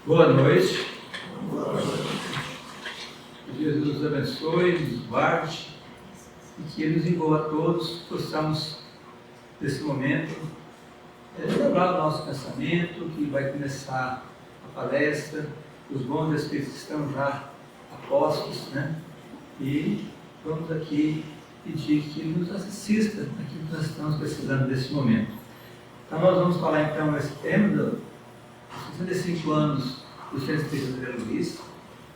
Boa noite. Que Jesus nos abençoe, nos guarde e que Ele nos envolva a todos, possamos, nesse momento, lembrar o nosso pensamento, que vai começar a palestra, os bons espíritos estão já apostos, né? E vamos aqui pedir que Ele nos assista naquilo que nós estamos precisando nesse momento. Então nós vamos falar então nesse tema dos 65 anos do Centro Espírita André Luiz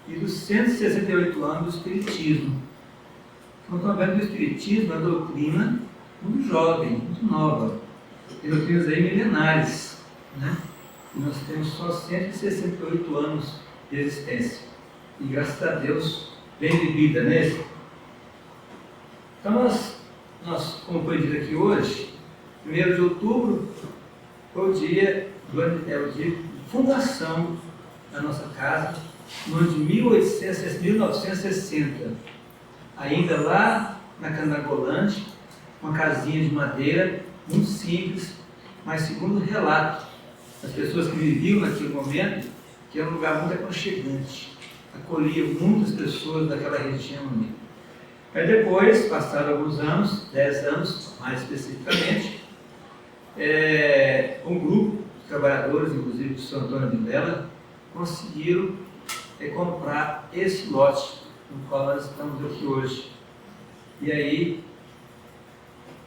e dos 168 anos do Espiritismo. Então estamos vendo que o Espiritismo é uma doutrina muito jovem, muito nova. Tem doutrinas aí milenares, né? E nós temos só 168 anos de existência. E graças a Deus, bem vivida, né? Então nós, como foi dito aqui hoje, 1º de outubro foi o dia de fundação da nossa casa, no ano de 1960, ainda lá na Canagolândia, uma casinha de madeira, muito simples, mas segundo o relato das pessoas que viviam naquele momento, que era um lugar muito aconchegante, acolhia muitas pessoas daquela região ali. Aí depois, passaram alguns anos, 10 anos mais especificamente, um grupo de trabalhadores, inclusive de São Antônio de Bela, conseguiram comprar esse lote no qual nós estamos aqui hoje. E aí,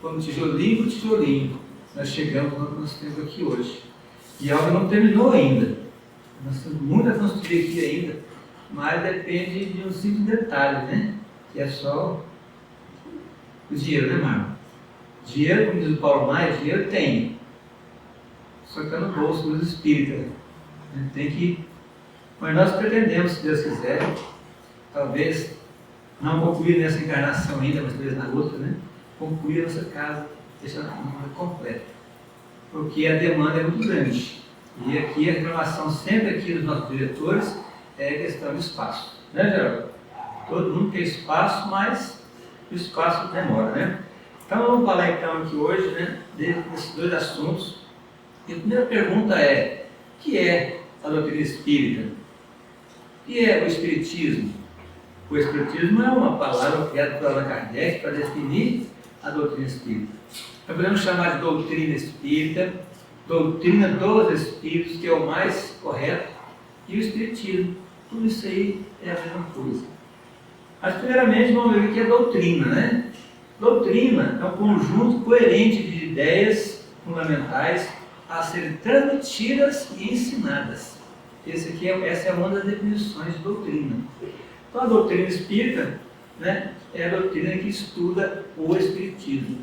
como tijolinho por tijolinho, nós chegamos onde nós temos aqui hoje. E a obra não terminou ainda. Nós temos muito a construir aqui ainda, mas depende de um simples detalhe, né? Que é só o dinheiro, né, Marlon? Dinheiro, como diz o Paulo Maia, dinheiro tem. Só que está no bolso dos espíritas. Tem que... Mas nós pretendemos, se Deus quiser, talvez não concluir nessa encarnação ainda, mas talvez na outra, né? Concluir a nossa casa, deixar ela completa. Porque a demanda é muito grande. E aqui a reclamação sempre aqui dos nossos diretores é a questão do espaço. Né, Geraldo? Todo mundo quer espaço, mas o espaço demora, né? Então vamos falar então aqui hoje, né, desses dois assuntos. E a primeira pergunta é: o que é a doutrina espírita? O que é o Espiritismo? O Espiritismo é uma palavra criada por Allan Kardec para definir a doutrina espírita. Nós podemos chamar de doutrina espírita, doutrina dos espíritos, que é o mais correto, e o Espiritismo. Tudo isso aí é a mesma coisa. Mas primeiramente vamos ver o que é doutrina, né? Doutrina é um conjunto coerente de ideias fundamentais a serem transmitidas e ensinadas. Essa é uma das definições de doutrina. Então a doutrina espírita, né, é a doutrina que estuda o Espiritismo.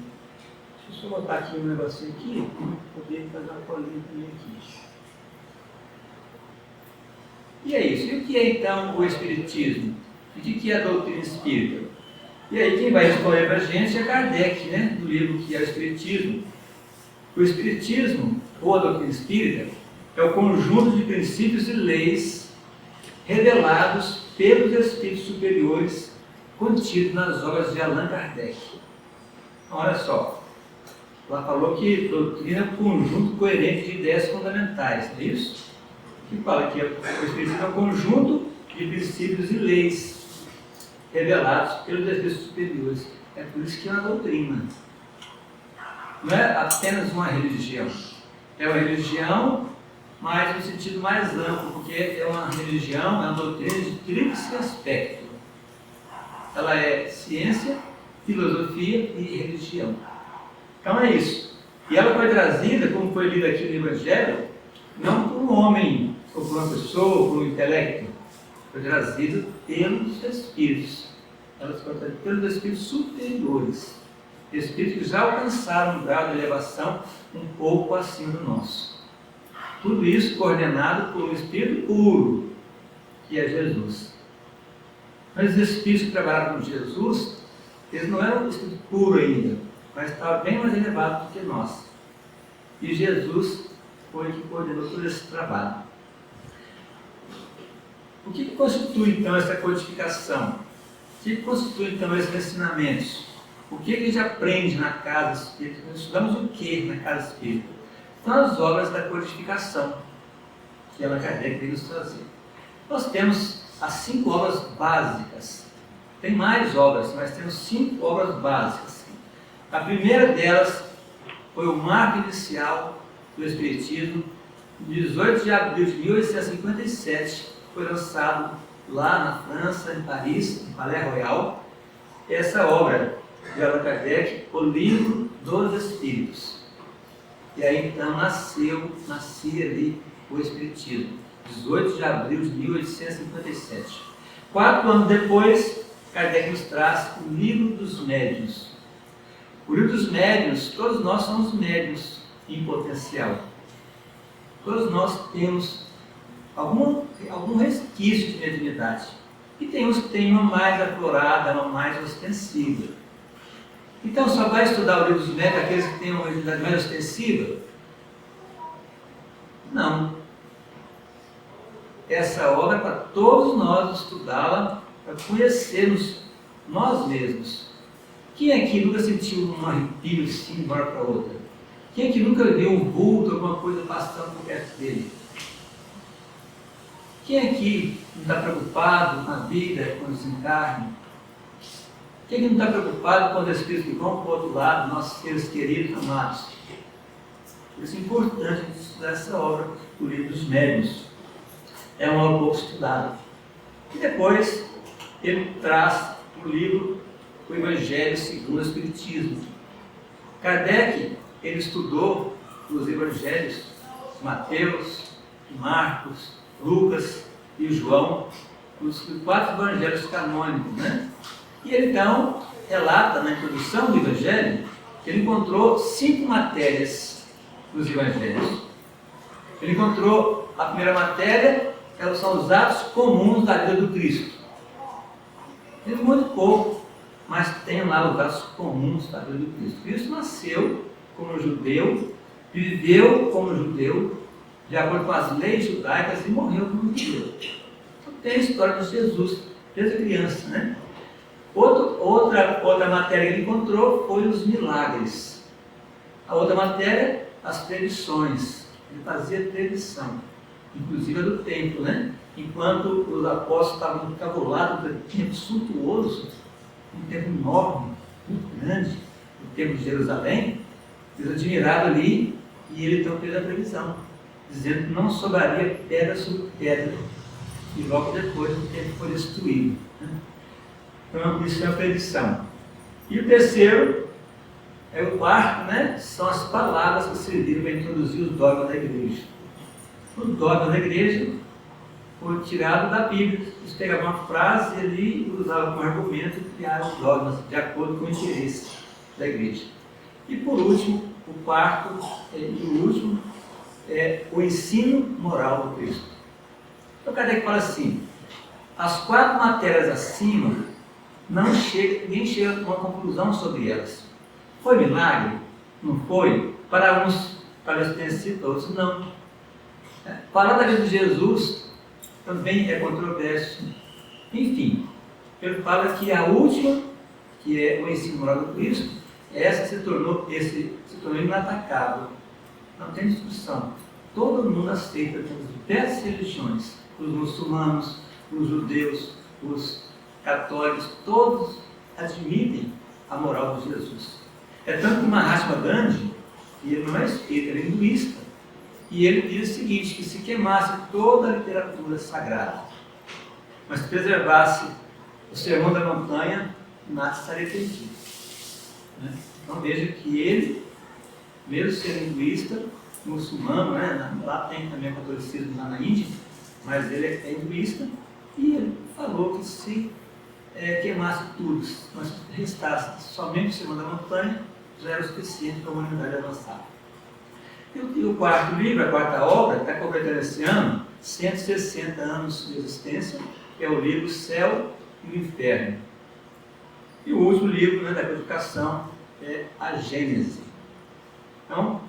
Deixa eu só botar aqui um negocinho aqui, para poder fazer uma colinha também aqui. E é isso. E o que é então o Espiritismo? E o que é a doutrina espírita? E aí quem vai responder para a gente é Kardec, né, do livro que é o Espiritismo. O Espiritismo, ou a doutrina espírita, é o conjunto de princípios e leis revelados pelos espíritos superiores contidos nas obras de Allan Kardec. Então, olha só, ela falou que doutrina é um conjunto coerente de ideias fundamentais, não é isso? Que fala que o Espiritismo é um conjunto de princípios e leis revelados pelos espíritos superiores. É por isso que é uma doutrina. Não é apenas uma religião. É uma religião, mas no sentido mais amplo, porque é uma religião, é uma doutrina de tríplice aspecto. Ela é ciência, filosofia e religião. Então é isso. E ela foi trazida, como foi lido aqui no Evangelho, não por um homem, ou por uma pessoa, ou por um intelecto. Foi trazida pelos espíritos. Ela foi trazida pelos espíritos superiores. Espíritos que já alcançaram um grau de elevação um pouco acima do nosso. Tudo isso coordenado por um Espírito puro, que é Jesus. Mas os Espíritos que trabalharam com Jesus, eles não eram um Espírito puro ainda, mas estavam bem mais elevados do que nós. E Jesus foi que coordenou todo esse trabalho. O que constitui então essa codificação? O que constitui então esses ensinamentos? O que a gente aprende na casa espírita? Nós estudamos o que na casa espírita? São as obras da codificação. que Allan Kardec veio nos trazer. Nós temos as 5 obras básicas. Tem mais obras, mas temos 5 obras básicas. A primeira delas foi o Marco Inicial do Espiritismo, 18 de abril de 1857, foi lançado lá na França, em Paris, em Palais Royal. Essa obra de Allan Kardec, o Livro dos Espíritos. E aí então nascia ali o Espiritismo, 18 de abril de 1857. 4 anos depois, Kardec nos traz o Livro dos Médiuns. O Livro dos Médiuns, todos nós somos médiuns em potencial. Todos nós temos algum resquício de mediunidade. E tem uns que têm uma mais aflorada, uma mais ostensiva. Então, só vai estudar o Livro dos Médiuns aqueles que têm uma mediunidade mais ostensiva? Não. Essa obra é para todos nós estudá-la, para conhecermos nós mesmos. Quem aqui nunca sentiu um arrepio assim, de uma hora para outra? Quem aqui nunca viu um vulto, alguma coisa passando por perto dele? Quem aqui não está preocupado com a vida, com o desencarne? Quem aqui não está preocupado com os espíritos que vão para o outro lado, nossos seres queridos, amados? Por isso é importante a gente estudar essa obra, o Livro dos Médiuns. É uma obra pouco estudada. E depois ele traz o livro, o Evangelho segundo o Espiritismo. Kardec, ele estudou os Evangelhos, Mateus, Marcos, Lucas e João, os 4 Evangelhos canônicos, né? E ele então relata na introdução do Evangelho que ele encontrou 5 matérias nos Evangelhos. Ele encontrou a primeira matéria, elas são os atos comuns da vida do Cristo. Tem muito pouco, mas tem lá os atos comuns da vida do Cristo. Cristo nasceu como judeu, viveu como judeu, de acordo com as leis judaicas, e morreu como judeu. Então tem a história de Jesus, desde criança, né? Outra matéria que ele encontrou foi os milagres. A outra matéria, as predições. Ele fazia predição, inclusive a do templo, né? Enquanto os apóstolos estavam encabulados pelo templo suntuoso, um templo enorme, muito grande, o templo de Jerusalém, eles admiraram ali, e ele então fez a previsão, dizendo que não sobraria pedra sobre pedra, e logo depois o templo foi destruído. Né? Então, isso é a predição. E o terceiro, o quarto, né? São as palavras que serviram para introduzir os dogmas da igreja. Os dogmas da igreja foram tirados da Bíblia. Eles pegavam uma frase ali e usavam como argumento e criaram os dogmas de acordo com o interesse da igreja. E por último, o quarto e o último é o ensino moral do Cristo. Então, Kardec fala assim: as 4 matérias acima, ninguém chega a uma conclusão sobre elas. Foi milagre? Não foi? Para uns, parece ter sido, outros não. Falar da vida de Jesus também é controverso. Enfim, ele fala que a última, que é o ensino moral do Cristo, essa se tornou inatacável. Não tem discussão. Todo mundo aceita, temos diversas religiões, os muçulmanos, os judeus, os católicos, todos admitem a moral de Jesus. É tanto que Mahatma Gandhi, e ele não é espírita, ele é hinduísta, e ele diz o seguinte, que se queimasse toda a literatura sagrada, mas preservasse o Sermão da Montanha, nada estaria perdido. Né? Então veja que ele, mesmo sendo hinduísta, muçulmano, né? Lá tem também o catolicismo lá na Índia, mas ele é hinduísta, e ele falou que se queimasse tudo, mas restasse somente o Sermão da Montanha, já era o suficiente para a humanidade avançar. E o quarto livro, a quarta obra, está completando esse ano 160 anos de existência, que é o livro Céu e o Inferno. E o último livro, né, da codificação é a Gênese. Então,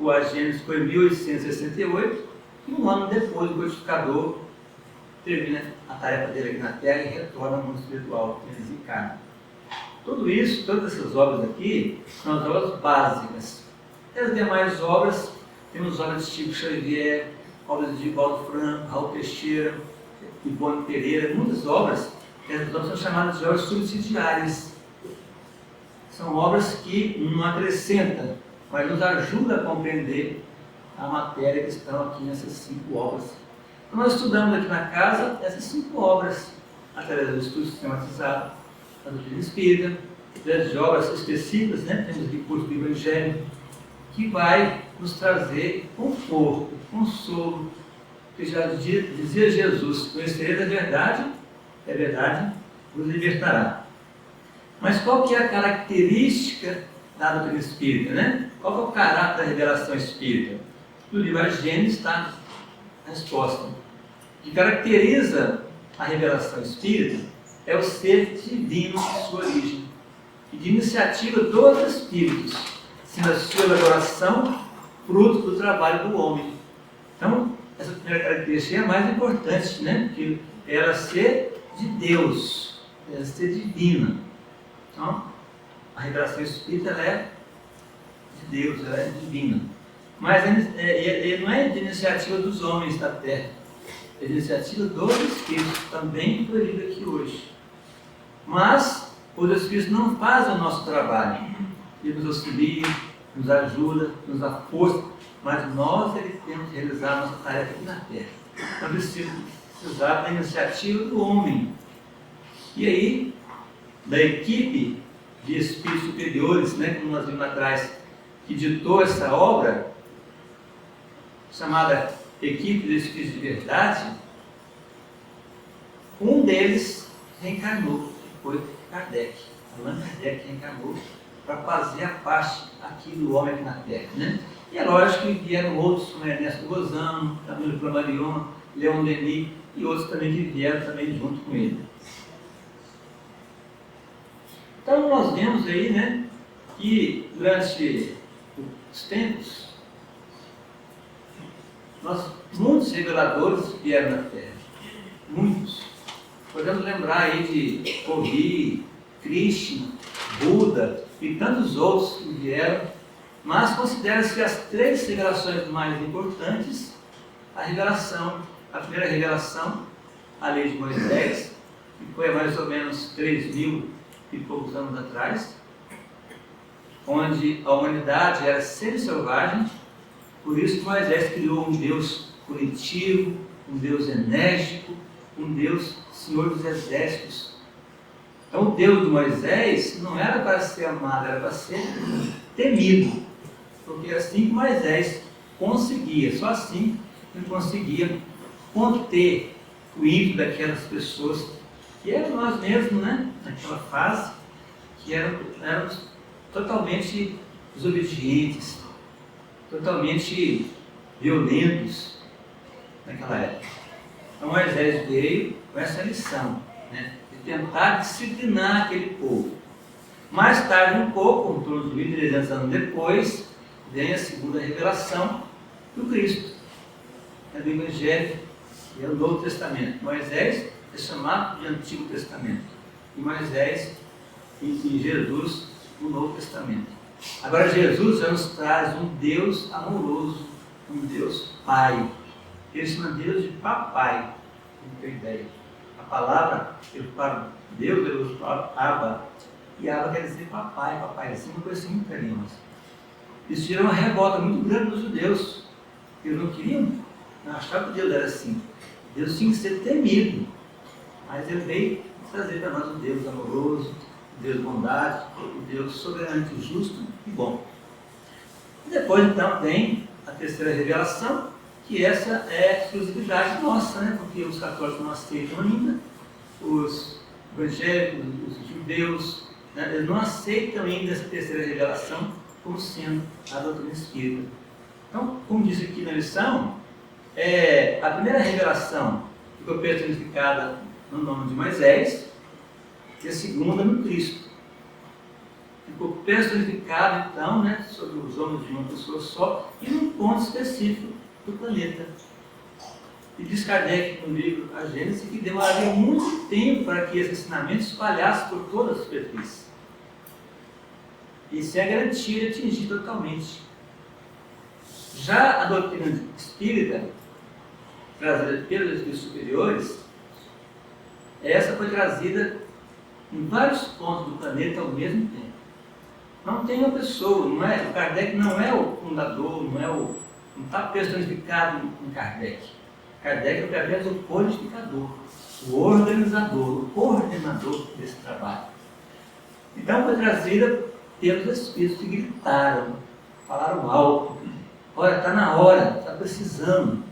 a Gênese foi em 1868, e um ano depois o codificador termina a tarefa dele aqui na Terra e retorna ao mundo espiritual, ele desencarna. Tudo isso, todas essas obras aqui, são as obras básicas. E as demais obras, temos obras de Chico Xavier, obras de Valdo Franco, Raul Teixeira, Ivone Pereira, muitas obras, essas obras são chamadas de obras subsidiárias. São obras que não acrescentam, mas nos ajudam a compreender a matéria que estão aqui nessas 5 obras. Então, nós estudamos aqui na casa essas 5 obras, através do estudo sistematizado da doutrina espírita, através de obras específicas, né? Temos aqui o curso do Evangelho, que vai nos trazer conforto, consolo, que já dizia Jesus: conhecereis a verdade vos libertará. Mas qual que é a característica da doutrina espírita, né? Qual que é o caráter da revelação espírita? No livro Gênesis está a resposta. O que caracteriza a revelação espírita é o ser divino de sua origem, e de iniciativa dos espíritos, sendo a sua elaboração fruto do trabalho do homem. Então, essa primeira característica é a mais importante, né? Que ela ser de Deus, ela ser divina. Então, a revelação espírita ela é de Deus, ela é divina. Mas ele não é de iniciativa dos homens da terra, é de iniciativa dos espíritos, também incluído aqui hoje. Mas os espíritos não fazem o nosso trabalho, eles nos auxiliam, nos ajudam, nos dá força, mas nós temos que realizar a nossa tarefa aqui na terra. Então precisar da iniciativa do homem. E aí, da equipe de espíritos superiores, né, como nós vimos atrás, que ditou essa obra, chamada Equipe de Espíritos de Verdade, um deles reencarnou, que foi Kardec. Allan Kardec reencarnou para fazer a parte aqui do homem aqui na Terra, né? E é lógico que vieram outros, como Ernesto Gozano, Camilo Flammarion, Leon Denis e outros também que vieram também junto com ele. Então nós vemos aí, né, que durante os tempos, muitos reveladores vieram na Terra, muitos. Podemos lembrar aí de Kobi, Krishna, Buda e tantos outros que vieram, mas considera-se que as 3 revelações mais importantes, a primeira revelação, a lei de Moisés, que foi há mais ou menos 3.000 e poucos anos atrás, onde a humanidade era semi-selvagem, por isso que Moisés criou um Deus punitivo, um Deus enérgico, um Deus Senhor dos Exércitos. Então o Deus de Moisés não era para ser amado, era para ser temido, porque assim que Moisés conseguia, só assim ele conseguia conter o ímpeto daquelas pessoas, que eram nós mesmos, né? Naquela fase, que éramos totalmente desobedientes, totalmente violentos naquela época. Então Moisés veio com essa lição, né, de tentar disciplinar aquele povo. Mais tarde um pouco, em torno de 1.300 anos depois, vem a segunda revelação do Cristo, do Evangelho e o Novo Testamento. Moisés é chamado de Antigo Testamento, e Moisés e Jesus o Novo Testamento. Agora Jesus já nos traz um Deus amoroso, um Deus Pai. Ele chama Deus de Papai, não tem ideia. A palavra, eu falo Deus, eu falo Abba, e Abba quer dizer papai, papaizinho, uma coisa assim muito carinhosa. Isso gerou uma revolta muito grande dos judeus. Eles não queriam, não achavam que Deus era assim. Deus tinha que ser temido, mas ele veio trazer para nós um Deus amoroso, um Deus de bondade, um Deus soberanamente justo e bom. E depois então vem a terceira revelação, que essa é exclusividade nossa, né? Porque os católicos não aceitam ainda, os evangélicos, os judeus, né? Eles não aceitam ainda essa terceira revelação como sendo a doutrina espírita. Então, como diz aqui na lição, a primeira revelação ficou personificada no nome de Moisés, e a segunda no Cristo. Ficou personificado, então, né, sobre os homens de uma pessoa só, e num ponto específico do planeta. E diz Kardec no livro A Gênese que demoraria muito tempo para que esse ensinamento se espalhasse por toda a superfície. E sem a garantia de atingir totalmente. Já a doutrina espírita, trazida pelos espíritos superiores, essa foi trazida em vários pontos do planeta ao mesmo tempo. Não tem uma pessoa, o Kardec não é o fundador, não está personificado em Kardec. Kardec é apenas o codificador, o organizador, o coordenador desse trabalho. Então foi trazida pelos espíritos que gritaram, falaram alto. Olha, está na hora, está precisando.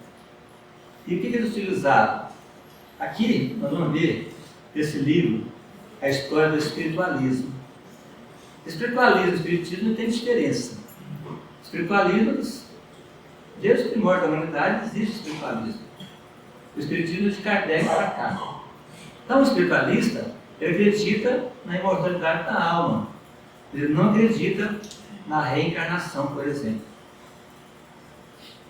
E o que eles utilizaram? Aqui nós vamos ver esse livro, a história do espiritualismo. Espiritualismo e espiritismo não tem diferença. Espiritualismo, desde o primórdio da humanidade, existe espiritualismo. O espiritismo é de Kardec para cá. Então o espiritualista, ele acredita na imortalidade da alma. Ele não acredita na reencarnação, por exemplo.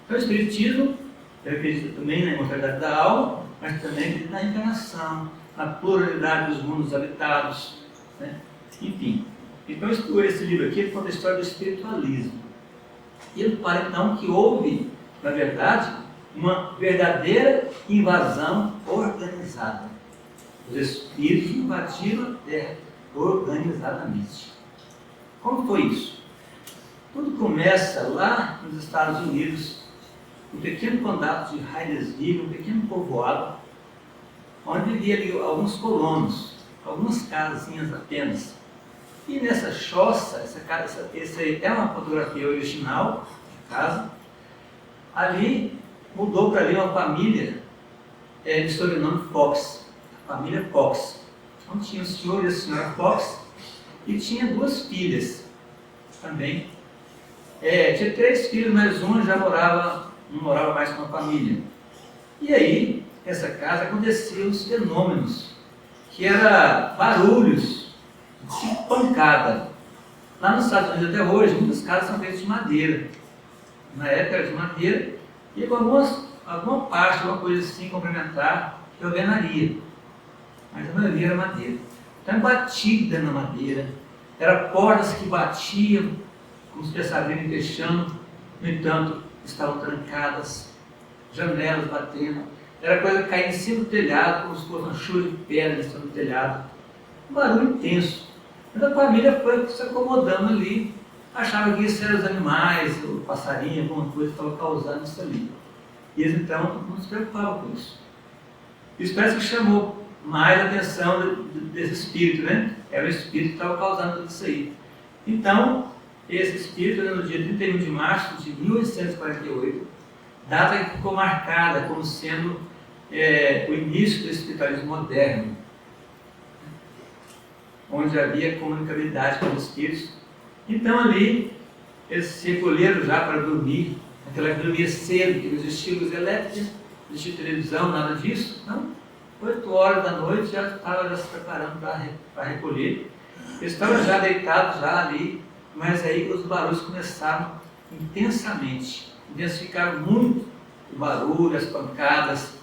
Então o espiritismo, ele acredita também na imortalidade da alma, mas também acredita na reencarnação, na pluralidade dos mundos habitados, né? Enfim. Então esse livro aqui conta a história do espiritualismo. E ele fala então que houve, na verdade, uma verdadeira invasão organizada. Os espíritos invadiram a Terra organizadamente. Como foi isso? Tudo começa lá nos Estados Unidos, no pequeno condado de Hyattsville, um pequeno povoado, onde vivia ali alguns colonos, algumas casinhas apenas. E nessa choça, essa é uma fotografia original de casa, ali mudou para ali uma família de sobrenome Fox, a família Fox. Então tinha o senhor e a senhora Fox e tinha 2 filhas também. Tinha 3 filhos, mas um já não morava mais com a família. E aí, nessa casa aconteciam os fenômenos, que eram barulhos, tipo pancada. Lá nos Estados Unidos até hoje, muitas casas são feitas de madeira. Na época era de madeira, e com alguma parte, alguma coisa assim complementar, de alvenaria. Mas a maioria era madeira. Então batida na madeira, eram portas que batiam, como se estivesse abrindo e fechando, no entanto, estavam trancadas, janelas batendo, era coisa que caía em cima do telhado, como se fosse uma chuva de pedra em cima do telhado. Um barulho intenso. Mas a família foi se acomodando ali, achava que isso eram os animais, o passarinho, alguma coisa que estava causando isso ali. E eles então não se preocupavam com isso. Isso parece que chamou mais a atenção desse espírito, né? Era o espírito que estava causando tudo isso aí. Então, esse espírito, no dia 31 de março de 1848, data que ficou marcada como sendo o início do espiritualismo moderno, onde havia comunicabilidade com os espíritos. Então ali, eles se recolheram já para dormir. Naquela época dormia cedo, porque não existia luz elétrica, não existia televisão, nada disso. Então, 8 horas da noite já estava se preparando para recolher. Eles estavam já deitados já ali, mas aí os barulhos começaram intensamente. Intensificaram muito o barulho, as pancadas.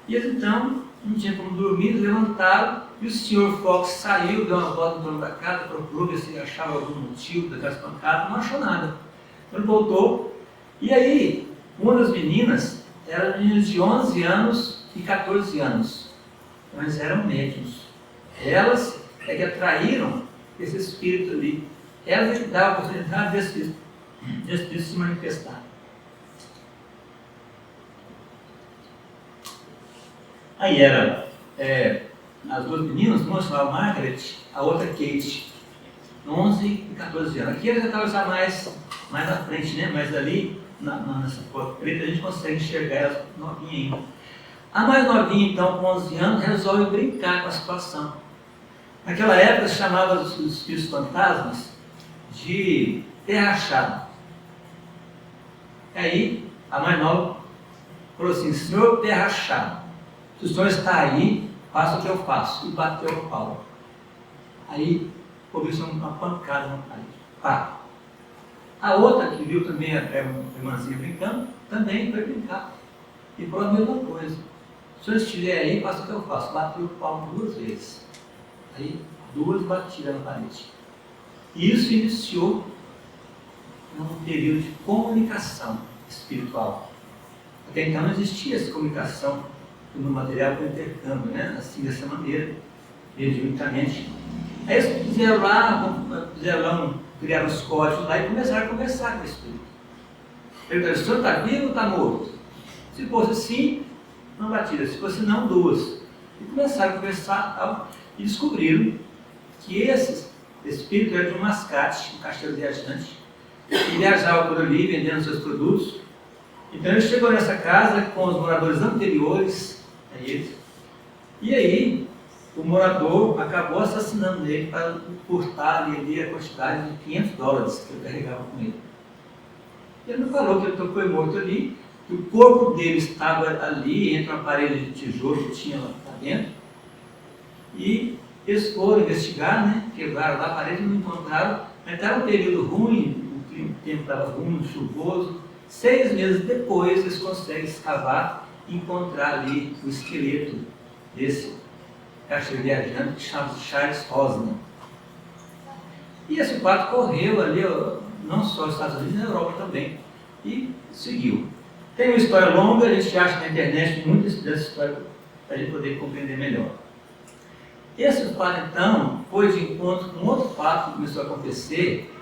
E eles então não tinham como dormir, levantaram, e o senhor Fox saiu, deu uma volta no torno da casa, procurou ver se achava algum motivo daquelas pancadas, não achou nada. Então ele voltou, e aí, uma das meninas, eram meninas de 11 anos e 14 anos, mas eram médiuns. Elas é que atraíram esse espírito ali. Elas é que davam a oportunidade desse espírito se manifestar. Aí era as 2 meninas, uma chamava Margaret, a outra Kate, 11 e 14 anos. Aqui ela já estava já mais à frente, né? Mas ali, nessa foto preta, a gente consegue enxergar elas novinha ainda. A mais novinha, então, com 11 anos, resolve brincar com a situação. Naquela época se chamava os espíritos fantasmas de terra achada. Aí, a mais nova falou assim: senhor terra achada, se o senhor está aí, faça o que eu faço. E bateu o pau. Aí, começou uma pancada na parede. Pá. A outra, que viu também a irmãzinha brincando, também foi brincar. E falou a mesma coisa. Se eu estiver aí, faça o que eu faço. Bateu o pau 2 vezes. Aí, 2 batidas na parede. E isso iniciou um período de comunicação espiritual. Até então não existia essa comunicação no material para intercâmbio, né? Assim, dessa maneira, mediunicamente. Aí eles fizeram lá, criaram os códigos lá e começaram a conversar com o espírito. Perguntaram: o senhor está vivo ou está morto? Se fosse sim, não batida. Se fosse não, duas. E começaram a conversar tal, e descobriram que esse espírito era de um mascate, um castelo viajante, que viajava por ali vendendo seus produtos. Então ele chegou nessa casa com os moradores anteriores a eles. E aí o morador acabou assassinando ele para furtar ali a quantidade de $500 que ele carregava com ele. Ele não falou que ele foi morto ali, que o corpo dele estava ali entre uma parede de tijolo que tinha lá dentro. E eles foram investigar, né? Quebraram lá a parede e não encontraram. Mas estava um período ruim, o tempo estava ruim, chuvoso. 6 meses depois eles conseguem escavar e encontrar ali o esqueleto desse cachorro viajante que chama Charles Osman. E esse fato correu ali, não só nos Estados Unidos, na Europa também. E seguiu. Tem uma história longa, a gente acha na internet muitas dessas histórias para a gente poder compreender melhor. Esse fato, então, foi de encontro com outro fato que começou a acontecer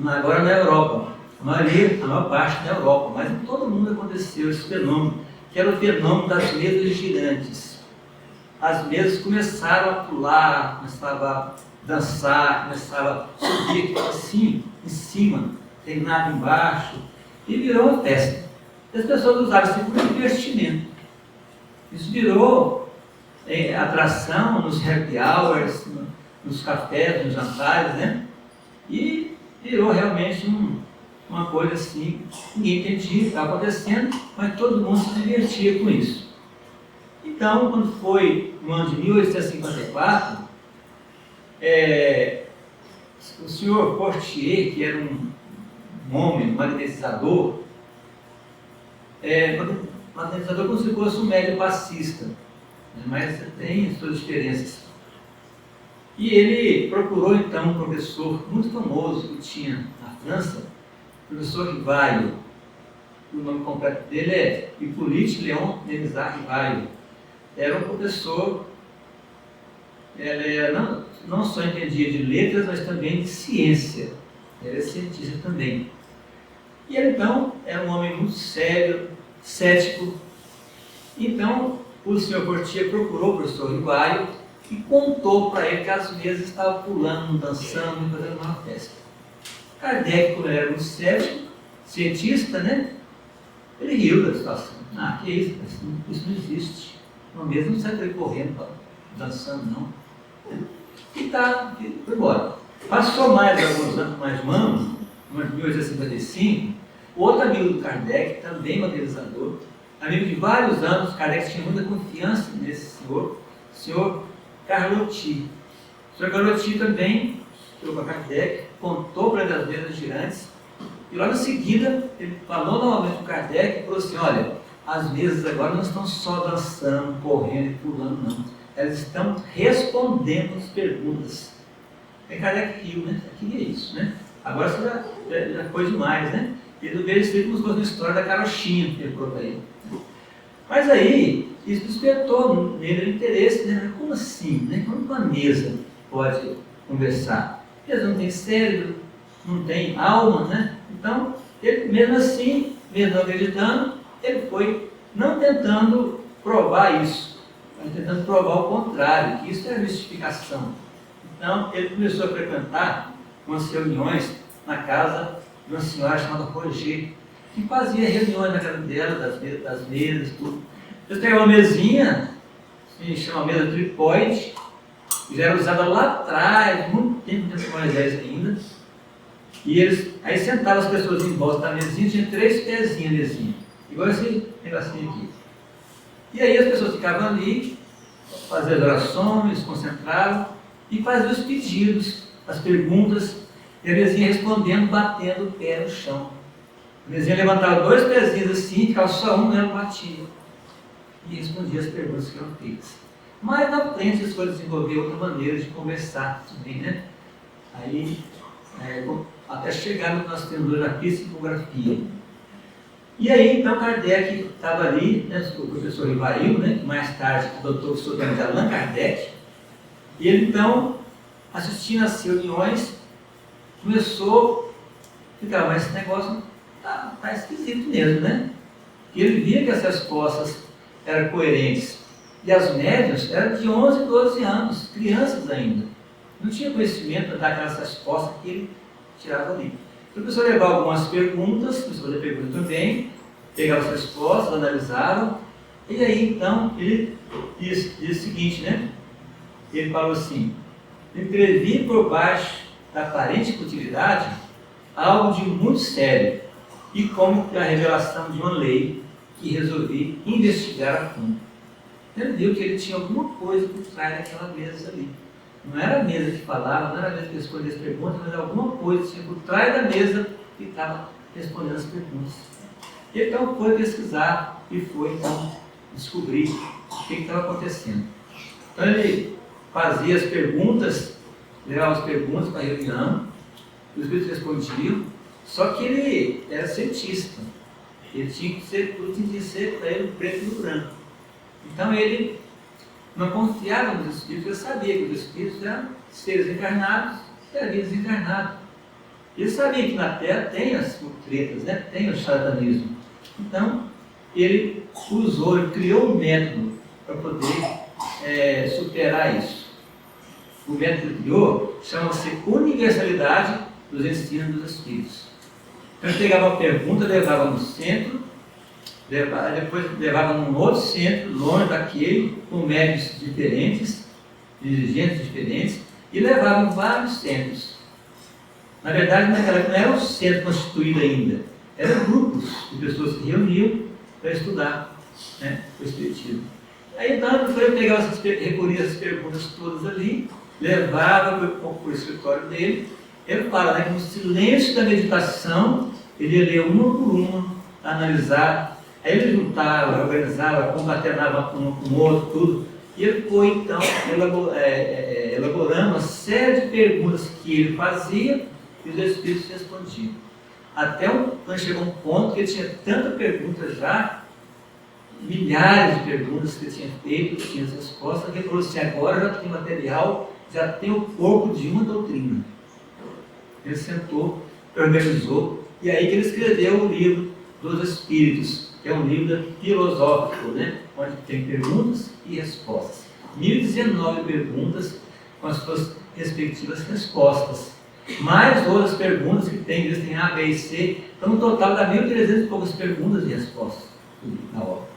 agora na Europa. A maior parte na Europa, mas em todo mundo aconteceu esse fenômeno, que era o fenômeno das mesas girantes. As mesas começaram a pular, começavam a dançar, começavam a subir assim, em cima, terminava embaixo, e virou uma festa. E as pessoas usavam isso como divertimento. Isso virou atração nos happy hours, nos cafés, nos jantares, né? E virou realmente uma coisa assim, ninguém entendia o que estava acontecendo, mas todo mundo se divertia com isso. Então, quando foi no ano de 1854, o senhor Portier, que era um homem, um magnetizador como se fosse um médium passista, mas tem suas diferenças. E ele procurou então um professor muito famoso que tinha na França, o professor Rivaio. O nome completo dele é Hippolyte Léon Denisard Rivaio. Era um professor, ele não só entendia de letras, mas também de ciência. Ele é cientista também. E ele então era um homem muito sério, cético. Então o senhor Portier procurou o professor Rivaio e contou para ele que as mesas estavam pulando, dançando, fazendo uma festa. Kardec, como ele era muito cético, cientista, né? Ele riu da situação. Que isso? Isso não existe. Uma mesa não sai correndo, dançando, não. E foi embora. Passou mais alguns anos, mais um ano, em 1855, outro amigo do Kardec, também materializador, amigo de vários anos, Kardec tinha muita confiança nesse senhor, o senhor Carlotti. O senhor Carlotti também, chegou para Kardec, contou para ele as mesas girantes, e logo em seguida ele falou novamente com Kardec e falou assim: olha, as mesas agora não estão só dançando, correndo e pulando, não. Elas estão respondendo as perguntas. Aí Kardec riu, né? Que é isso, né? Agora você já foi demais, né? Ele veio escrito como se fosse uma história da carochinha que ele contou aí. Mas aí, isso despertou nele o interesse, né? Como assim, né? Como uma mesa pode conversar? Mesa não tem cérebro, não tem alma, né? Então, ele, mesmo assim, mesmo não acreditando, ele foi não tentando provar isso, mas tentando provar o contrário, que isso é mistificação. Então, ele começou a frequentar umas reuniões na casa de uma senhora chamada Roger, que fazia reuniões na casa dela, das mesas, tudo. Eles pegavam uma mesinha, que chama mesa tripóide, que já era usada lá atrás, muito tempo antes de Moisés ainda. E aí sentavam as pessoas em volta da mesinha, tinha 3 pezinhos a mesinha, igual esse negocinho aqui. E aí as pessoas ficavam ali, faziam as orações, se concentravam e faziam os pedidos, as perguntas, e a mesinha respondendo, batendo o pé no chão. A mesinha levantava 2 pezinhos assim, ficava só um, ela batia. E respondia as perguntas que eram feitas. Mas na frente eles foram desenvolver outra maneira de conversar também, né? Aí, até chegar no que nós temos hoje, a psicografia. E aí, então, Kardec estava ali, né, o professor Ivail, né, que mais tarde adotou o sobrenome de Allan Kardec, e ele, então, assistindo às reuniões, começou a ficar, mas esse negócio tá esquisito mesmo, né? E ele via que as respostas eram coerentes. E as médias eram de 11, 12 anos, crianças ainda. Não tinha conhecimento daquelas respostas que ele tirava ali. Então, o professor levava algumas perguntas, o professor fazia perguntas também, pegava as respostas, analisava, e aí, então, ele diz o seguinte, né? Ele falou assim: entrevi por baixo da aparente futilidade algo de muito sério, e como a revelação de uma lei que resolvi investigar a fundo. Ele viu que ele tinha alguma coisa por trás daquela mesa ali. Não era a mesa que falava, não era a mesa que respondia as perguntas, mas alguma coisa tinha por trás da mesa que estava respondendo as perguntas. E então foi pesquisar e foi então descobrir o que estava acontecendo. Então ele fazia as perguntas, levava as perguntas para a reunião, os espíritos respondiam, só que ele era cientista. Ele tinha que ser, tudo tinha que ser para ele preto e branco. Então ele não confiava nos espíritos, ele sabia que os espíritos eram seres encarnados e a vida desencarnada. Ele sabia que na Terra tem as tretas, né? Tem o charlatanismo. Então ele usou, ele criou um método para poder superar isso. O método que ele criou chama-se universalidade dos ensinos dos espíritos. Então ele pegava uma pergunta, levava no centro, depois levava num outro centro, longe daquele, com médios diferentes, dirigentes diferentes, e levava em vários centros. Na verdade, naquela época não era um centro constituído ainda, eram grupos de pessoas que se reuniam para estudar, né, o Espiritismo. Aí então ele pegava recolhia essas perguntas todas ali, levava para o escritório dele. Ele fala, né, que no silêncio da meditação, ele ia ler uma por uma, analisar, aí ele juntava, organizava, concatenava um com o outro, tudo, e ele foi então elaborando uma série de perguntas que ele fazia e os espíritos respondiam. Até quando chegou um ponto que ele tinha tanta pergunta já, milhares de perguntas que ele tinha feito, que tinha as respostas, que ele falou assim: agora já tem material, já tem o corpo de uma doutrina. Ele sentou, organizou, e aí que ele escreveu o livro dos Espíritos, que é um livro filosófico, né? Onde tem perguntas e respostas. 1019 perguntas com as suas respectivas respostas. Mais outras perguntas que tem, eles têm A, B e C, então no total dá 1.300 e poucas perguntas e respostas na obra.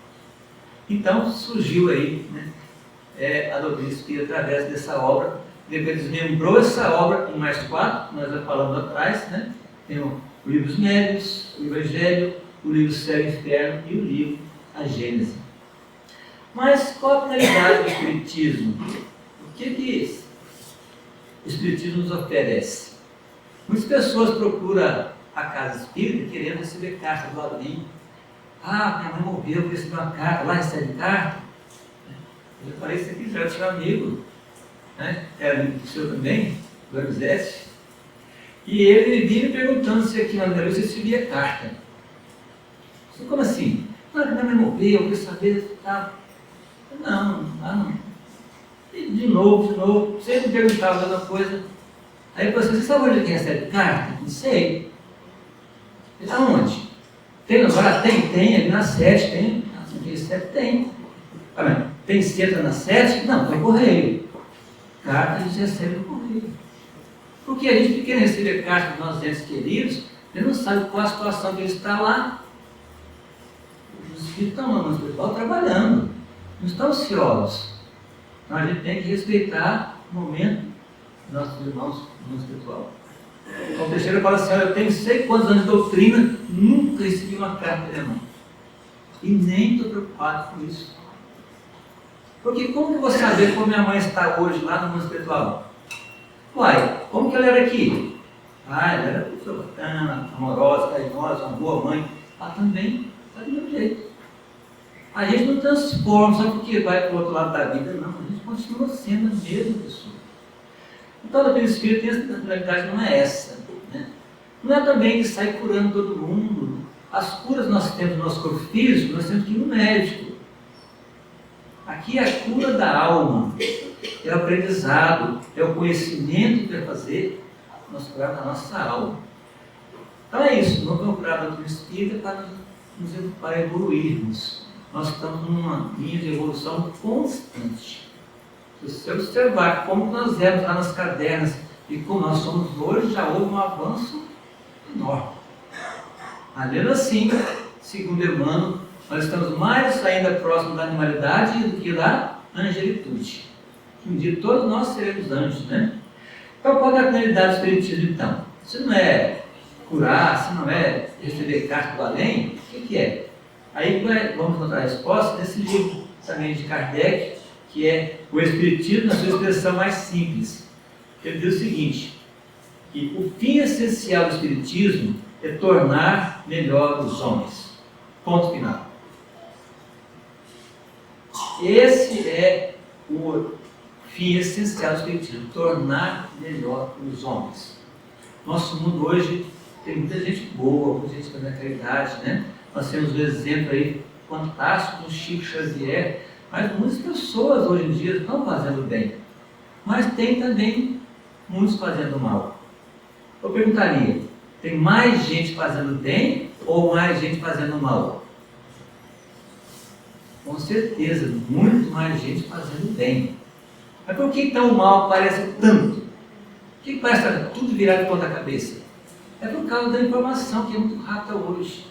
Então surgiu aí, né, a doutrina espírita através dessa obra. Depois desmembrou essa obra em mais 4, nós já falamos atrás, né? Tem o livro dos Médiuns, o Evangelho, o livro Céu e Inferno e o livro A Gênese. Mas qual a finalidade do Espiritismo? O que o Espiritismo nos oferece? Muitas pessoas procuram a casa espírita querendo receber carta do além. Ah, minha mãe morreu, eu recebi uma carta, lá recebe carta. Eu falei, isso aqui já tinha um amigo, né? Era amigo do seu também, do Elisete. E ele vivia perguntando se aqui na Andaluz você recebia carta. Como assim? Ah, minha mãe morreu, eu queria saber, tá? Não. E de novo, sempre perguntava a mesma coisa. Aí você sabe onde quem recebe carta? Não sei. Aonde? Tem agora? Tem, ali na 7, tem. Na 7 tem. Tem centro na 7? Não, tem correio. Carta a gente recebe no correio. Porque a gente quer receber carta dos nossos entes queridos, ele não sabe qual a situação que ele está lá. Os espíritos estão lá no espiritual trabalhando, não estão ociosos. Então a gente tem que respeitar o momento dos nossos irmãos no espiritual. Então o Teixeira fala assim: eu tenho sei quantos anos de doutrina, nunca recebi uma carta da minha mãe. E nem estou preocupado com isso. Porque como que eu vou saber como minha mãe está hoje lá no mundo espiritual? Uai, como que ela era aqui? Ela era pessoa bacana, amorosa, carinhosa, uma boa mãe. Ela também está do mesmo jeito. A gente não transforma só porque vai para o outro lado da vida, não. A gente continua sendo a mesma pessoa. Então a doutrina espírita tem essa finalidade, não é essa. Né? Não é também que sai curando todo mundo, As curas que nós temos no nosso corpo físico, nós temos que ir no médico. Aqui é a cura da alma, é o aprendizado, é o conhecimento que vai fazer nós curar da nossa alma. Então é isso, não vamos procurar a doutrina espírita para evoluirmos. Nós estamos numa linha de evolução constante. Se você observar como nós éramos lá nas cavernas e como nós somos hoje, já houve um avanço enorme. Mas mesmo assim, segundo Emmanuel, nós estamos mais ainda próximos da animalidade do que da angelitude. Um dia todos nós seremos anjos, né? Então qual é a finalidade do espiritismo então? Se não é curar, se não é receber carta do além, o que é? Aí vamos encontrar a resposta nesse livro também de Kardec, que é o Espiritismo na sua expressão mais simples. Ele diz o seguinte, que o fim essencial do Espiritismo é tornar melhor os homens. Ponto final. Esse é o fim essencial do Espiritismo, tornar melhor os homens. Nosso mundo hoje tem muita gente boa, muita gente da caridade, né? Nós temos um exemplo aí fantástico do Chico Xavier, mas muitas pessoas hoje em dia estão fazendo bem, mas tem também muitos fazendo mal. Eu perguntaria, tem mais gente fazendo bem ou mais gente fazendo mal? Com certeza, muito mais gente fazendo bem. Mas por que então o mal aparece tanto? Por que parece tudo virado de ponta cabeça? É por causa da informação que é muito rápida hoje.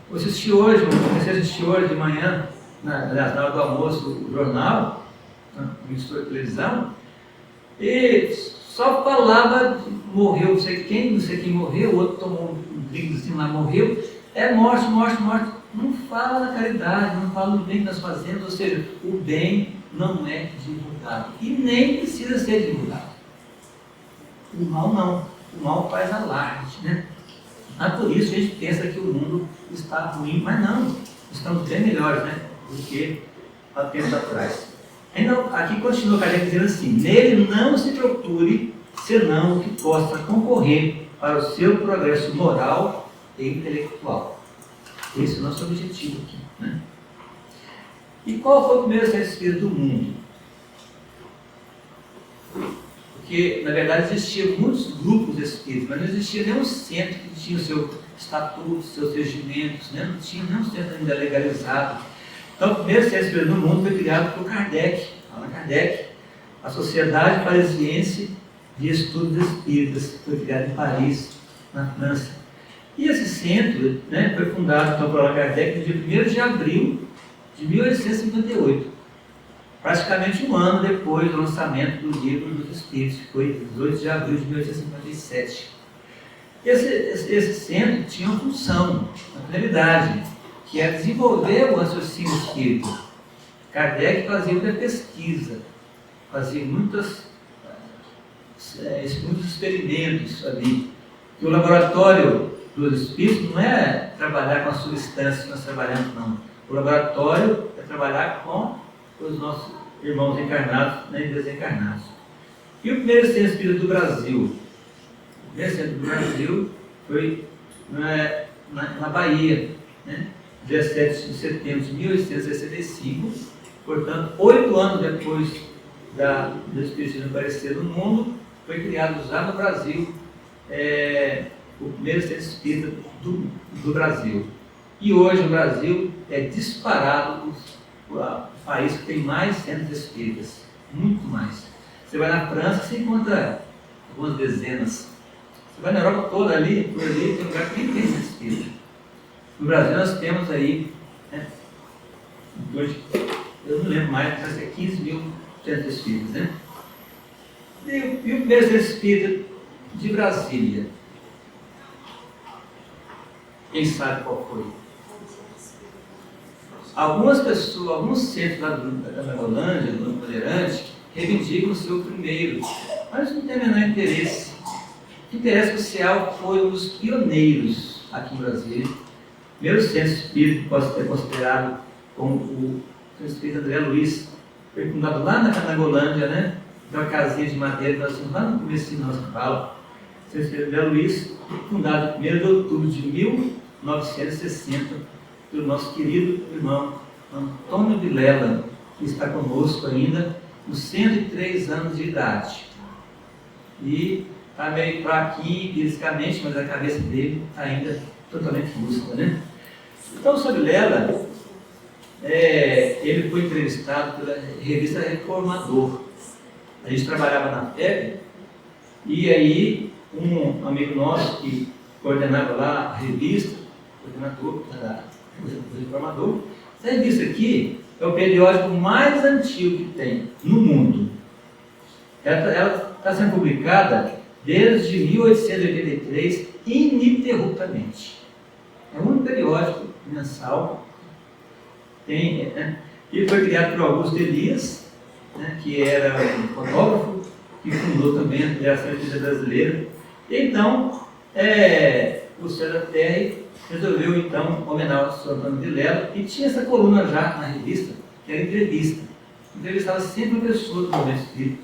Eu comecei a assistir hoje de manhã, na hora do almoço, o jornal, no emissor de televisão, e só falava, morreu não sei quem morreu, o outro tomou um drinkzinho lá, morreu, é morte, morte, morte. Não fala da caridade, não fala do bem que nós fazemos, ou seja, o bem não é divulgado e nem precisa ser divulgado. O mal não, o mal faz alarde, né? Mas por isso a gente pensa que o mundo está ruim, mas não, estamos bem melhores, né, do que há tempos atrás. Então, aqui continua Kardec dizendo assim, nele não se procure senão o que possa concorrer para o seu progresso moral e intelectual. Esse é o nosso objetivo aqui, né? E qual foi o primeiro centro espírita do mundo? Porque, na verdade, existiam muitos grupos espíritas, mas não existia nenhum centro que tinha o seu estatuto, seus regimentos, né? Não tinha nenhum centro ainda legalizado. Então, o primeiro centro espírita do mundo foi criado por Kardec, Allan Kardec, a Sociedade Parisiense de Estudos Espíritas, que foi criada em Paris, na França. E esse centro, né, foi fundado então, por Allan Kardec no dia 1º de abril de 1858, praticamente um ano depois do lançamento do Livro dos Espíritos, que foi 18 de abril de 1857. Esse centro tinha uma função, uma finalidade, que é desenvolver o raciocínio espírita. Kardec fazia muita pesquisa, fazia muitos experimentos ali. E o laboratório dos espíritos não é trabalhar com as substâncias que nós trabalhamos, não. O laboratório é trabalhar com os nossos irmãos encarnados, né, e desencarnados. E o primeiro centro espírita do Brasil? O primeiro centro do Brasil foi na Bahia, né, 17 de setembro de 1865, portanto, 8 anos depois do Espiritismo aparecer no mundo, foi criado já no Brasil o primeiro centro espírita do Brasil. E hoje o Brasil é disparado o país que tem mais centros espíritas, muito mais. Você vai na França, você encontra algumas dezenas. Você vai na Europa toda ali, por ali, tem lugar que nem tem centro espírita. No Brasil nós temos aí, né, hoje, eu não lembro mais, mas é 15 mil centros espíritas, né? E o primeiro centro espírita de Brasília? Quem sabe qual foi? Algumas pessoas, alguns centros lá da Cracolândia, do Bandeirante, reivindicam o seu primeiro, mas não tem o menor interesse. O interesse social foi um dos pioneiros aqui em Brasília. O primeiro centro espírita pode ser considerado como o centro espírita André Luiz, foi fundado lá na Canagolândia, né? Uma casinha de madeira que nós temos lá no começo da nossa fala. O centro espírita André Luiz, fundado em 1º de outubro de 1900 1960, pelo nosso querido irmão Antônio Vilela, que está conosco ainda, com 103 anos de idade. E está meio fraquinho fisicamente, mas a cabeça dele está ainda totalmente lúcida, né? Então, o Sr. Vilela, ele foi entrevistado pela revista Reformador. A gente trabalhava na FEB, e aí um amigo nosso que coordenava lá a revista, coordenador da Reformador, essa revista aqui é o periódico mais antigo que tem no mundo. Ela está sendo publicada desde 1883, ininterruptamente. É o único periódico mensal. Ele foi criado por Augusto Elias, que era um fotógrafo, que fundou também a Federação Espírita Brasileira. Então, o César Terry resolveu então homenagear o Sr. Antônio Vilela, e tinha essa coluna já na revista, que era entrevista. Entrevistava sempre pessoas do movimento espírita.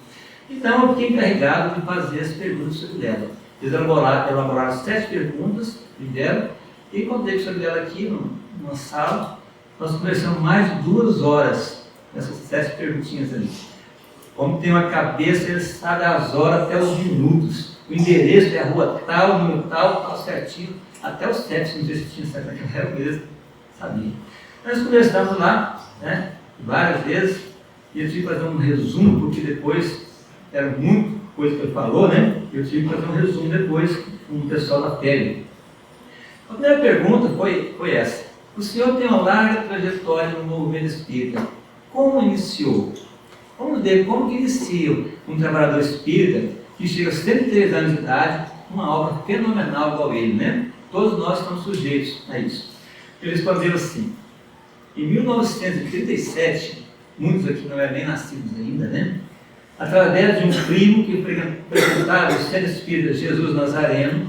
Então, eu fiquei encarregado de fazer as perguntas sobre Vilela. Eles elaboraram 7 perguntas de Vilela, e contei com o Sr. Vilela aqui numa sala. Nós conversamos mais de 2 horas nessas 7 perguntinhas ali. Como tem uma cabeça, ele sabe as horas até os minutos. O endereço é a rua tal, número tal certinho, até os 7, não sei se tinha 7 naquela época mesmo, sabia. Nós conversamos lá, várias vezes, e eu tive que fazer um resumo, porque depois era muita coisa que ele falou, eu tive que fazer um resumo depois com o pessoal da FEB. A primeira pergunta foi essa: o senhor tem uma larga trajetória no movimento espírita. Como iniciou? Vamos ver como que inicia um trabalhador espírita que chega a 103 anos de idade, uma obra fenomenal igual ele, Todos nós estamos sujeitos a isso. Ele respondeu assim: em 1937, muitos aqui não eram nem nascidos ainda, através de um primo que frequentava o Centro Espírita Jesus Nazareno,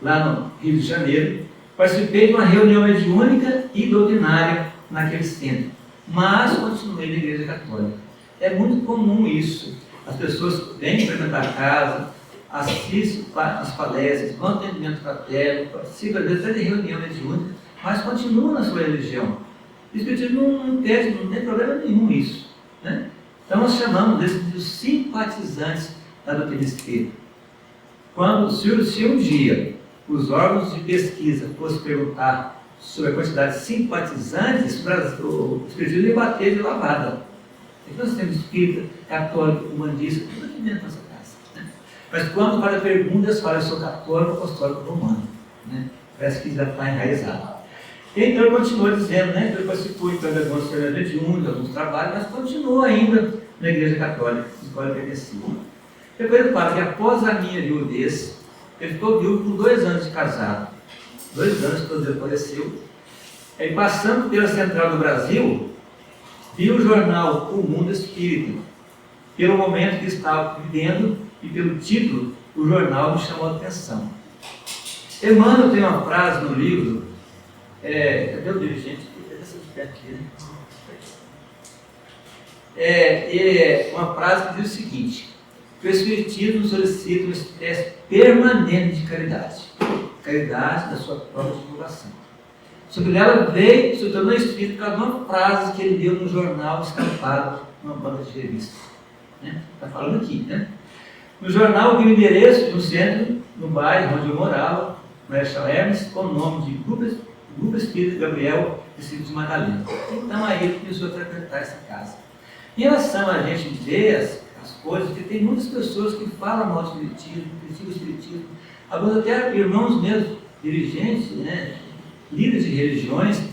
lá no Rio de Janeiro, participei de uma reunião mediúnica e doutrinária naquele centro, mas continuei na Igreja Católica. É muito comum isso. As pessoas vêm frequentar a casa, assistem às palestras, vão ao atendimento fraterno, participam às vezes até de reunião mediúnica, mas continuam na sua religião. O Espiritismo não tem problema nenhum isso. Então nós chamamos desses de simpatizantes da doutrina espírita. Se um dia os órgãos de pesquisa fossem perguntar sobre a quantidade de simpatizantes, o Espiritismo ia bater de lavada. Nós temos espírita, católico, humanista, tudo aqui dentro da nossa casa. Mas quando faz a pergunta, eles falam: eu sou católico, apostólico, romano. Parece que já está enraizado. Então ele continua dizendo, que ele participou então, de algumas cenas mediúnicas, alguns trabalhos, mas continua ainda na Igreja Católica, escola pertencida. Depois ele fala que após a minha viuvez, ele ficou viúvo com 2 anos de casado. 2 anos quando ele faleceu. Aí, passando pela Central do Brasil, vi o jornal O Mundo Espírita. Pelo momento que estava vivendo e pelo título, o jornal me chamou a atenção. Emmanuel tem uma frase no livro, cadê o dirigente? Uma frase que diz o seguinte: que o Espiritismo solicita uma espécie permanente de caridade da sua própria divulgação. Sobre ela veio, se tornou espírito por causa de uma frase que ele deu no jornal estampado numa banca de revista. Está falando aqui, No jornal vi o endereço de um centro no bairro onde eu morava, Marechal Hermes, com o nome de Grupo Espírita Gabriel de Madalena. Então aí ele começou a frequentar essa casa. Em relação a gente ver as coisas, porque tem muitas pessoas que falam mal do espiritismo, criticam o espiritismo, alguns até irmãos mesmo, dirigentes, líderes de religiões,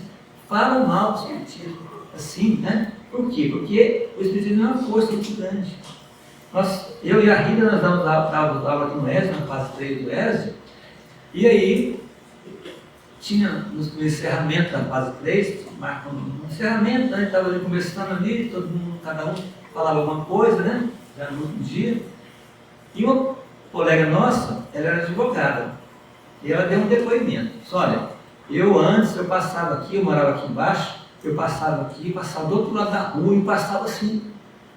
falam mal do espiritismo, assim, Por quê? Porque o espiritismo é uma força muito grande. Eu e a Rita, nós dávamos aula aqui no ESO, na fase 3 do ESO, e aí tinha no encerramento da fase 3, marcando um encerramento, a gente estava ali conversando ali, todo mundo, cada um falava alguma coisa, já no último dia, e uma colega nossa, ela era advogada, e ela deu um depoimento. Olha, eu passava aqui, eu morava aqui embaixo, eu passava aqui, passava do outro lado da rua, e passava assim,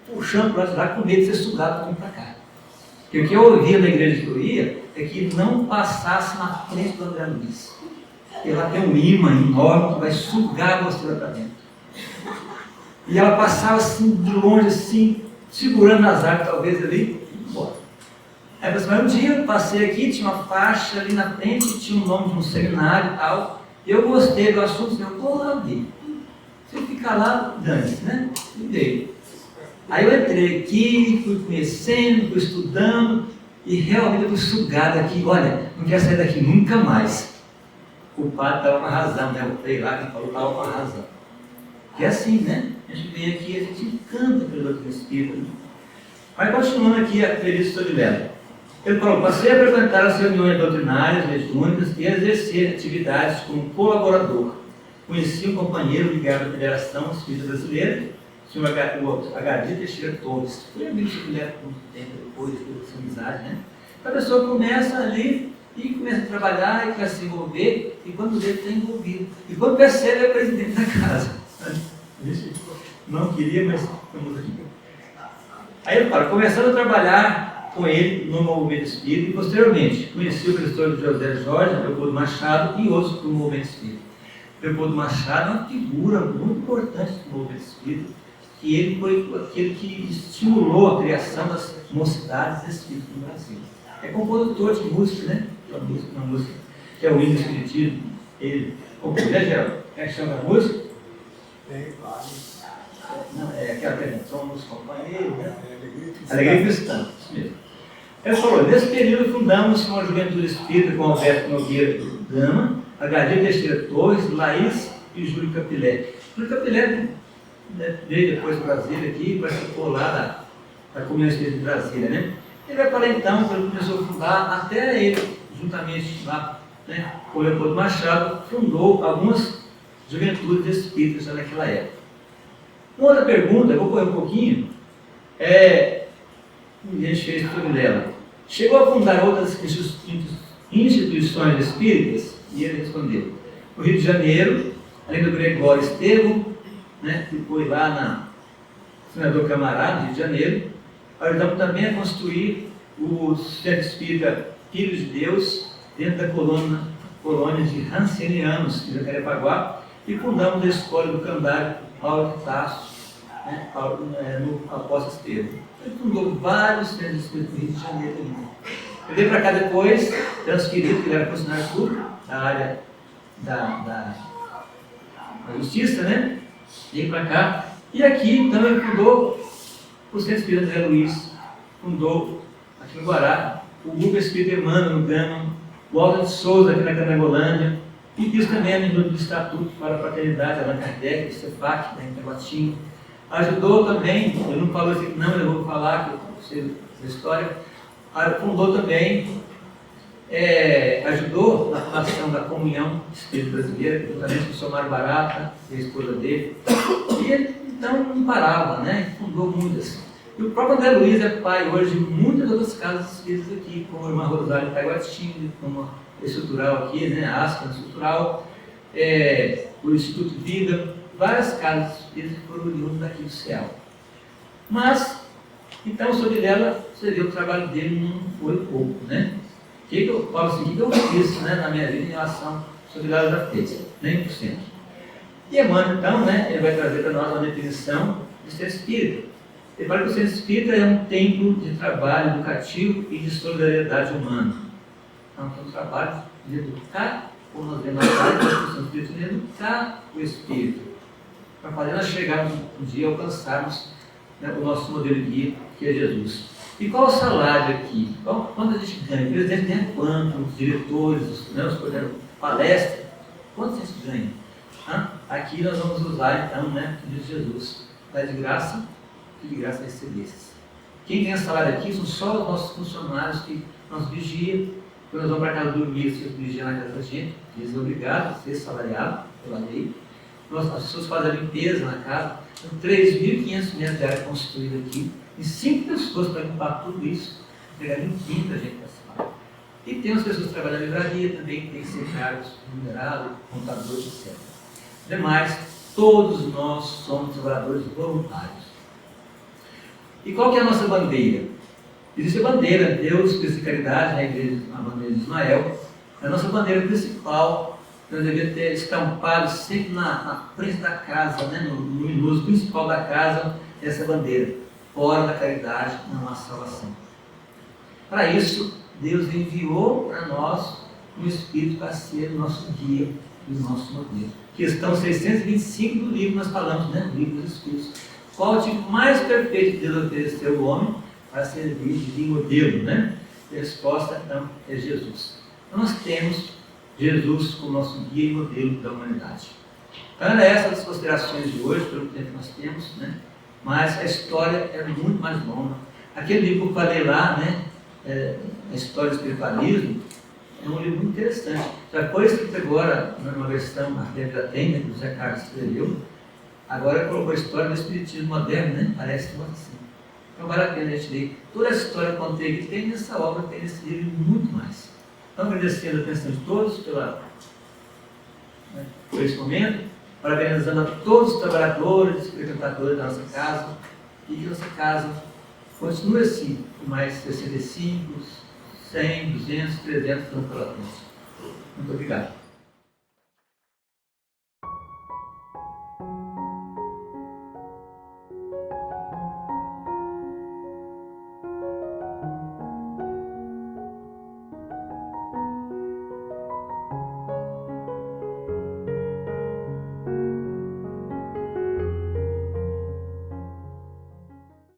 puxando para lá com medo de ser sugado para vir para cá. Porque o que eu ouvia na igreja que eu ia, é que não passasse na frente do André Luiz. E ela tem um ímã enorme que vai sugar você lá para dentro. E ela passava assim, de longe, assim, segurando nas árvores, talvez ali, e embora. Aí mas um dia eu passei aqui, tinha uma faixa ali na frente, tinha o nome de um seminário e tal. E eu gostei do assunto, eu vou lá ver. Se eu ficar lá, dane-se, né? E dei. Aí eu entrei aqui, fui conhecendo, fui estudando, e realmente eu fui sugado aqui. Olha, não quero sair daqui nunca mais. O padre estava com a razão, né? Eu falei lá, que falou estava com a razão. Que é assim, né? A gente vem aqui, a gente encanta pelo doutrina espírita. Né? Mas continuando aqui a Felício Sorilello. Ele falou, passei a frequentar as reuniões doutrinárias, mediúnicas e a exercer atividades como colaborador. Conheci um companheiro ligado à Federação Espírita Brasileira, o senhor H.D. Teixeira Torres. Foi amigo do mulher por muito tempo depois, essa amizade, né? A pessoa começa ali e começa a trabalhar e começa a se envolver, e quando vê, está envolvido. E quando percebe, é presidente da casa. A gente não queria, mas estamos aqui. Aí ele fala, começando a trabalhar com ele no movimento espírita e posteriormente conheci o professor José Jorge, Leopoldo Machado e outros do movimento espírita. Leopoldo Machado é uma figura muito importante do movimento espírita, que ele foi aquele que estimulou a criação das mocidades espíritas no Brasil. É compositor de música, né? Uma música que é o hino espiritismo. Ele compôs, né, Geraldo? É que chama a música? Tem vários. Não, é aquela que somos companheiros, né? Alegria Cristã, isso mesmo. Ele falou, nesse período fundamos uma juventude espírita com Alberto Nogueira Gama, H.D. Teixeira Torres, Laís e Júlio Capilé. Júlio Capilé, né, veio depois para Brasília aqui, participou lá da Comunidade Espírita de Brasília, né? Ele vai falar então, ele começou a fundar, até ele, juntamente lá, né, com o Leopoldo Machado, fundou algumas juventudes espíritas naquela época. Uma outra pergunta, eu vou correr um pouquinho, a gente fez sobre dela. Chegou a fundar outras instituições espíritas? E ele respondeu. No Rio de Janeiro, além do Gregório Estevão, né, que foi lá na Senador Camarada, Rio de Janeiro, ajudamos também a construir o Centro Espírita Filhos de Deus, dentro da colônia de Rancenianos, de Jacarepaguá, e fundamos a Escola do Candário Paulo de Tarso, né, no Apóstolo Estevão. Ele fundou vários centros espíritas do Rio de Janeiro ainda. Eu veio para cá depois, transferido, que ele era funcionário público da área da justiça, né? Veio para cá. E aqui, então, ele fundou o Centro Espírita Zé Luiz, fundou aqui no Guará, o Grupo Espírita Emmanuel no Gama, o Alto de Souza aqui na Canangolândia, e fiz também a medida do Estatuto para a Fraternidade, Allan Kardec, o CEPAC, né, em Taguatinga. Ajudou também, eu não falo assim, não, eu vou falar, que eu sei da história, fundou também, ajudou na fundação da Comunhão Espírita Brasileira, juntamente com o senhor Mário Barata, e a esposa dele. E ele, então, não parava, né? Fundou muitas. E o próprio André Luiz é pai hoje de muitas outras casas espíritas aqui, como a Irmã Rosário Taguatinga, como a Estrutural aqui, né? A Aspa Estrutural, o Instituto de Vida, várias casas espíritas que foram oriundas daqui do céu. Mas, então, sobre ela, você vê o trabalho dele não foi pouco, né? O que eu falo assim, o que eu fiz, né, na minha vida em relação sobre ela já fez? Nem por cento. E Emmanuel, então, né, ele vai trazer para nós uma definição de ser espírita. Ele fala que o centro espírita é um templo de trabalho educativo e de solidariedade humana. Então, é um trabalho de educar, como nós vemos na área da discussão espírita, de educar o espírito, para fazer nós chegarmos um dia a alcançarmos, né, o nosso modelo de guia, que é Jesus. E qual o salário aqui? Quanto a gente ganha? O presidente ganha quanto? Os diretores, os palestras, quanto a gente ganha? Aqui nós vamos usar, então, né, o de Jesus. Dá de graça, que de graça recebesses. Quem ganha salário aqui são só os nossos funcionários que nos vigiam. Quando nós vamos para casa dormir, se vigiar na casa da gente, eles são obrigados a ser salariados pela lei. As pessoas fazem a limpeza na casa. São 3.500 metros de área construída aqui. E 5 pessoas para limpar tudo isso, pegar limpinho para a gente passar. E tem as pessoas que trabalham na livraria também, que tem que ser cargos remunerados, contadores, etc. Demais, todos nós somos trabalhadores voluntários. E qual que é a nossa bandeira? Existe a bandeira, Deus, Cristo e Caridade, na igreja, a bandeira de Ismael. A nossa bandeira principal Nós devemos ter estampado sempre na frente da casa, né, no luminoso principal da casa, essa bandeira. Fora da caridade não há salvação. Para isso, Deus enviou para nós um Espírito para ser o nosso guia e o nosso modelo. Questão 625 do livro, nós falamos, né, do livro dos Espíritos. Qual o tipo mais perfeito que Deus ofereceu ao homem para servir de modelo, né? A resposta, então, é Jesus. Então, nós temos Jesus como nosso guia e modelo da humanidade. Então, era essas as considerações de hoje, pelo tempo que nós temos, né? Mas a história é muito mais longa. Aquele livro que eu falei lá, né? A História do Espiritualismo, é um livro muito interessante. Já foi escrito agora, numa versão, a que já tem, né, que o José Carlos escreveu, agora colocou a história do Espiritismo moderno, né? Parece que assim. Então vale a pena a gente ler. Toda a história que contei aqui tem nessa obra, tem nesse livro e muito mais. Então, agradecendo a atenção de todos por esse momento, parabenizando a todos os trabalhadores e frequentadores da nossa casa, e que nossa casa continue assim, com mais 65, 100, 200, 300 trabalhadores. Muito obrigado.